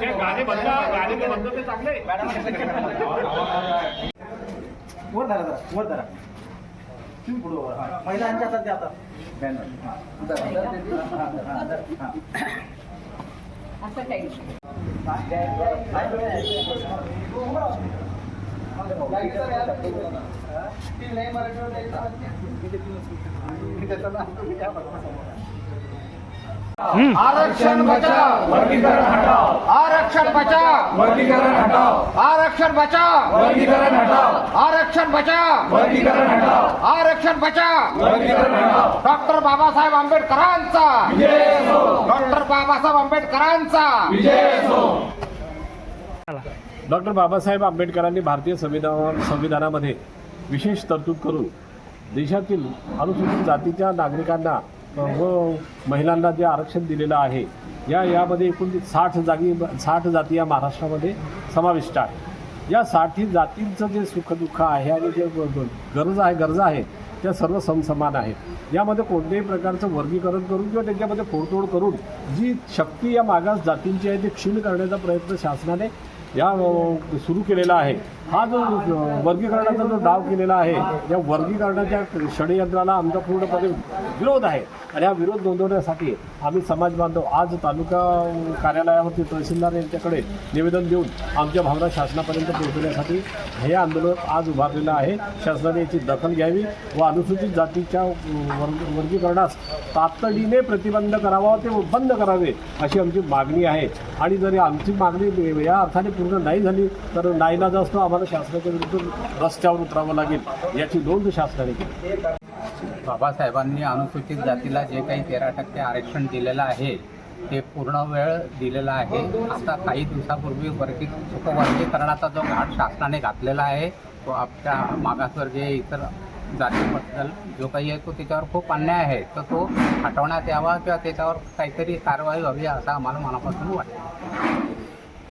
गाणे म्हणतो ते चांगले वर धरा तुम्ही पुढे महिलांच्या हातात द्या आता असं काही आरक्षण बचाओ वर्गीकरण हटाओ, आरक्षण बचाओ वर्गीकरण हटाओ, आरक्षण बचाओ वर्गीकरण हटाओ, आरक्षण बचाओ वर्गीकरण हटाओ, आरक्षण बचाओ वर्गीकरण हटाओ। डॉक्टर बाबासाहेब आंबेडकरांचा विजय असो, डॉक्टर बाबासाहेब आंबेडकरांचा विजय असो। डॉक्टर बाबासाहेब आंबेडकरांनी भारतीय संविधानामध्ये विशेष तरतूद करून देशातील अनुसूचित जातीच्या नागरिकांना व महिलांना जे आरक्षण दिलेलं आहे यामध्ये एकूण 60 जाती या महाराष्ट्रामध्ये समाविष्ट आहे। या 60 जातींचं जे सुखदुःख आहे आणि जे गरजा आहे त्या सर्व समसमान आहेत। यामध्ये कोणत्याही प्रकारचं वर्गीकरण करून किंवा त्याच्यामध्ये फोडतोड करून जी शक्ती या मागास जातींची आहे ती क्षीण करण्याचा प्रयत्न शासनाने सुरू केलेला आहे। हा जो वर्गीकरणाचा जो डाव केलेला आहे या वर्गीकरणाच्या षडयंत्राला आमचा पूर्णपणे विरोध आहे आणि हा विरोध नोंदवण्यासाठी आम्ही समाज बांधव आज तालुका कार्यालयावरती तहसीलदार यांच्याकडे निवेदन देऊन आमच्या भावना शासनापर्यंत पोहोचवण्यासाठी हे आंदोलन आज उभारलेलं आहे। शासनाने याची दखल घ्यावी व अनुसूचित जातीच्या वर्गीकरणास तातडीने प्रतिबंध करावा ते बंद करावे अशी आमची मागणी आहे। आणि जरी आमची मागणी या अर्थाने पूर्ण नाही झाली तर नाईलाजास्तव आम्हाला शासनाच्या विरुद्ध रस्त्यावर उतरावं लागेल याची नोंद शासनाने केली। बाबासाहेबांनी अनुसूचित जातीला जे काही 13% आरक्षण दिलेलं आहे ते पूर्ण वेळ दिलेला आहे। आता काही दिवसापूर्वी वर्गीकरणाचा जो घाट शासनाने घातलेला आहे तो आपल्या मागासवर्गीय इतर जातीबद्दल जो काही आहे तो त्याच्यावर खूप अन्याय आहे तर तो हटवण्यात यावा किंवा त्याच्यावर काहीतरी कारवाई व्हावी असं आम्हाला मनापासून वाटतं।